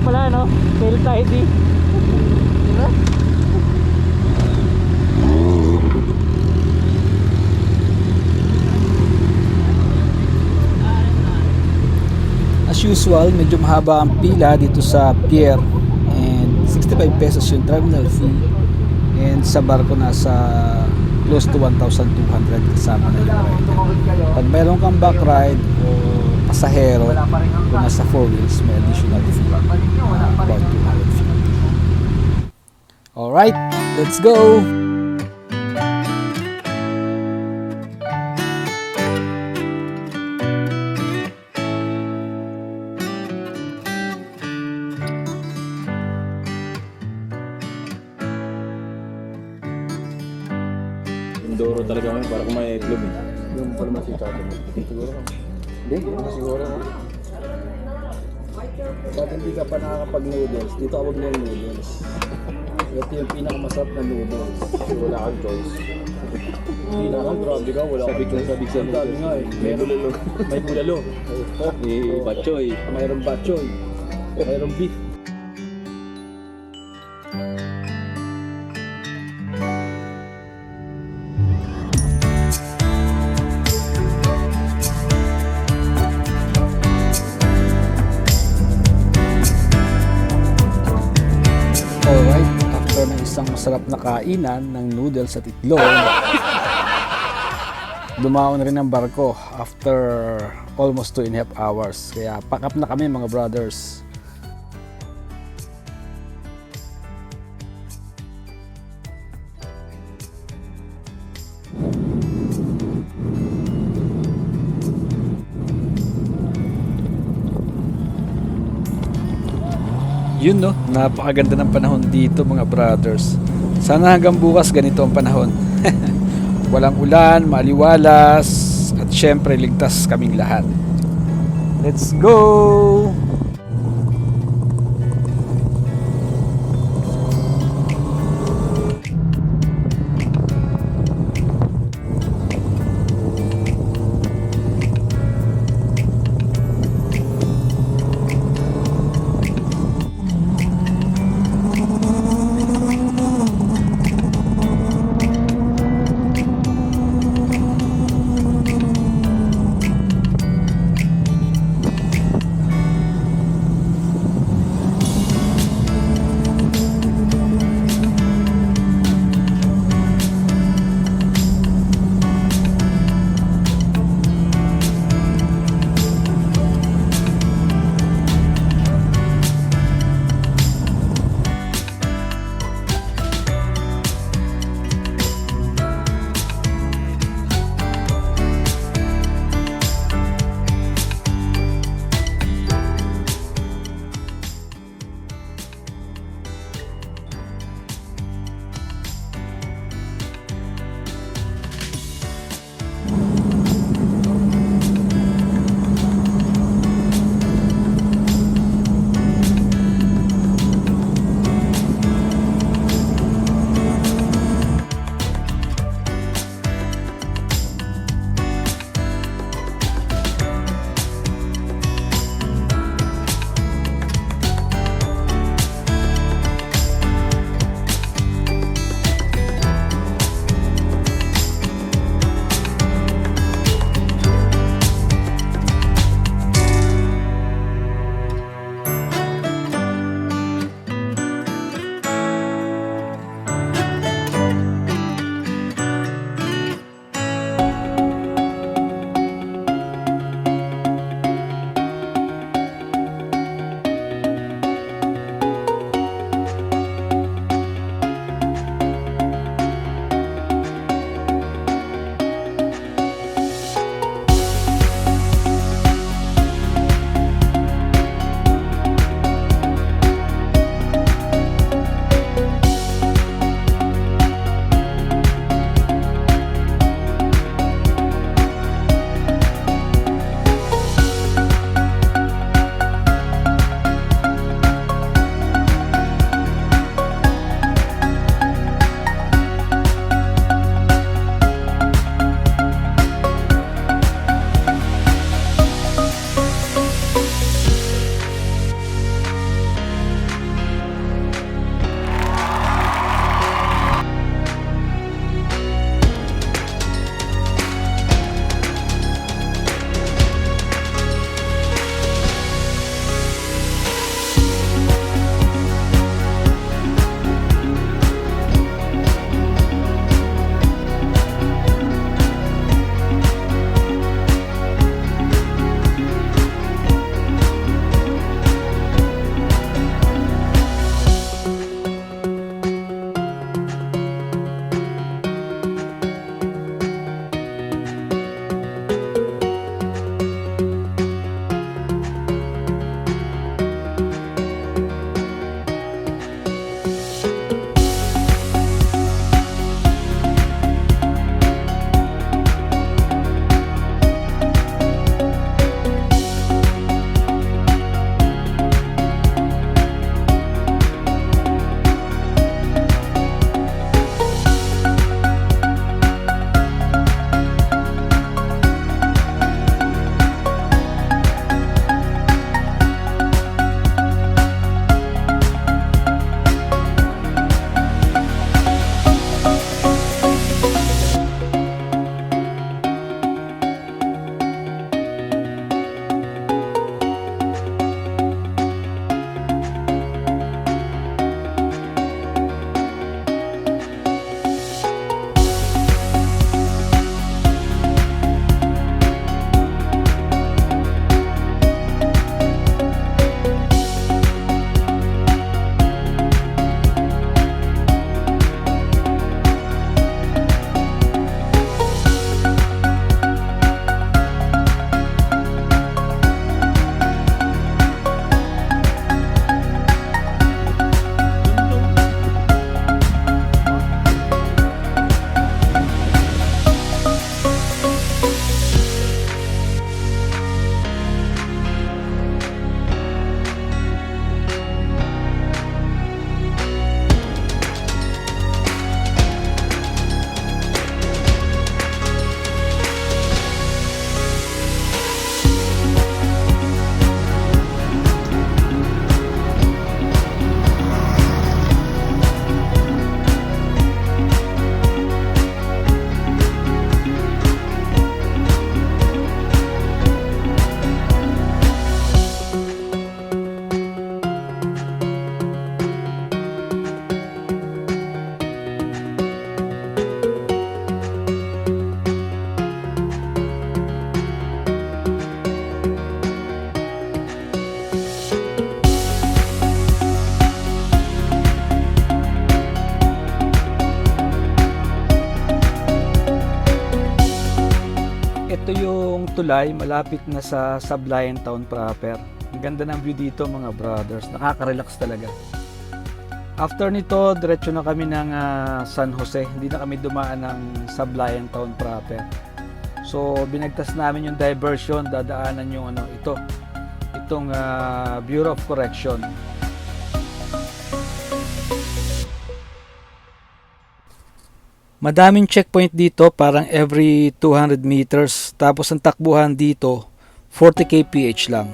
pala, no? Tail tidy. Diba? As usual, medyo mahaba ang pila dito sa pier and 65 pesos yung terminal fee, and sa barko nasa close to 1,200 kasama na yung ride. Pag mayroon kang back ride o pasahero kung nasa 4 wheels, may additional fee about 250. Alright, let's go! Doro talaga ngayon para kumain itlog eh. Yung pala masikato mo. Siguro ka. Hindi siguro ka. Pag hindi ka pa nakakapag-noodles, dito ako mag-noodles. Ito yung pinakamasarap na noodles. Wala kang choice. Hindi na kang grabe ka, wala kang choice. Sabik sa noodles. Nga eh. May bulalo. May bulalo. Bachoy. Mayroong bachoy. Mayroong beef. Alright, after ng isang masarap na kainan ng noodles at itlog, dumaon rin ang barko after almost 2.5 hours. Kaya pack up na kami mga brothers. Yun no, napakaganda ng panahon dito mga brothers. Sana hanggang bukas ganito ang panahon. Walang ulan, maliwalas, at syempre ligtas kaming lahat. Let's go! Ito yung tulay malapit na sa Sablayan Town proper. Ang ganda ng view dito mga brothers, nakaka-relax talaga. After nito, diretso na kami ng San Jose. Hindi na kami dumaan ng Sablayan Town proper. So binagtas namin yung diversion, dadaanan yung itong Bureau of Correction. Madaming checkpoint dito, parang every 200 meters. Tapos ang takbuhan dito 40 kph lang.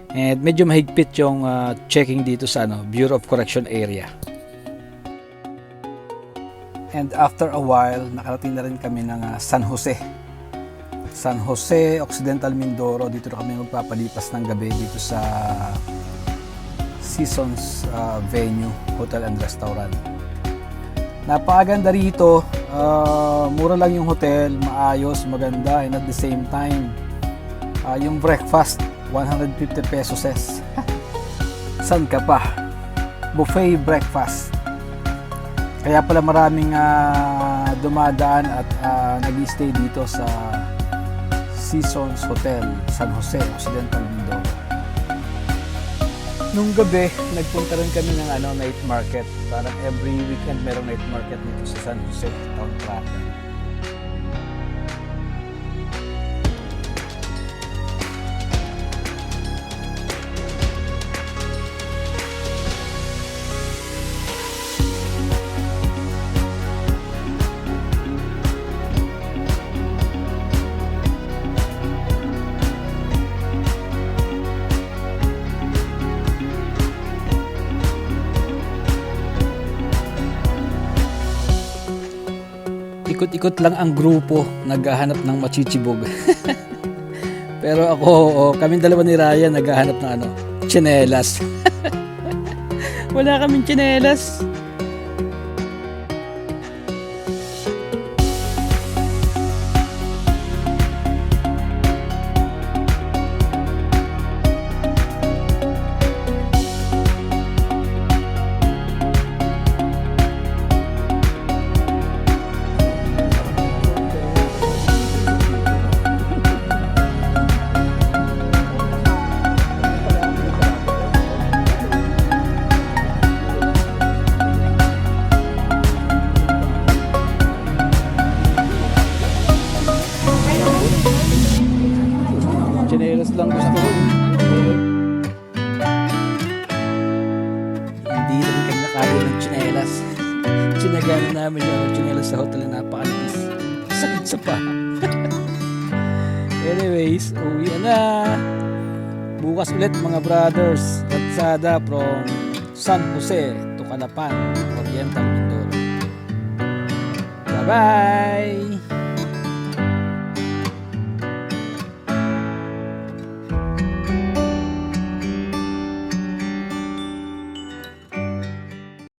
And medyo mahigpit yung checking dito sa Bureau of Correction area. And after a while, nakarating na rin kami ng San Jose. San Jose, Occidental Mindoro. Dito na kami magpapalipas ng gabi dito sa Seasons Venue, Hotel and Restaurant. Napakaganda rito, mura lang yung hotel, maayos, maganda, and at the same time, yung breakfast, 150 pesos. San ka pa? Buffet breakfast. Kaya pala maraming dumadaan at nag-stay dito sa Seasons Hotel, San Jose, Occidental Mindoro. Nung gabi, nagpunta rin kami ng night market. Parang every weekend merong night market dito sa San Jose Town proper. Ikot-ikot lang ang grupo, naghahanap ng machichibog. Pero kami dalawa ni Ryan naghahanap ng tsinelas. Wala kaming tsinelas. Tsinelas lang gusto ko. Hindi naman kami nakaya ng tsinelas. Sinagana namin yung tsinelas sa hotel na napakalipis. Sakit sa pa. Anyways, uwi na. Bukas ulit mga brothers. Kalsada from San Jose to Calapan, Oriental Mindoro. Bye-bye!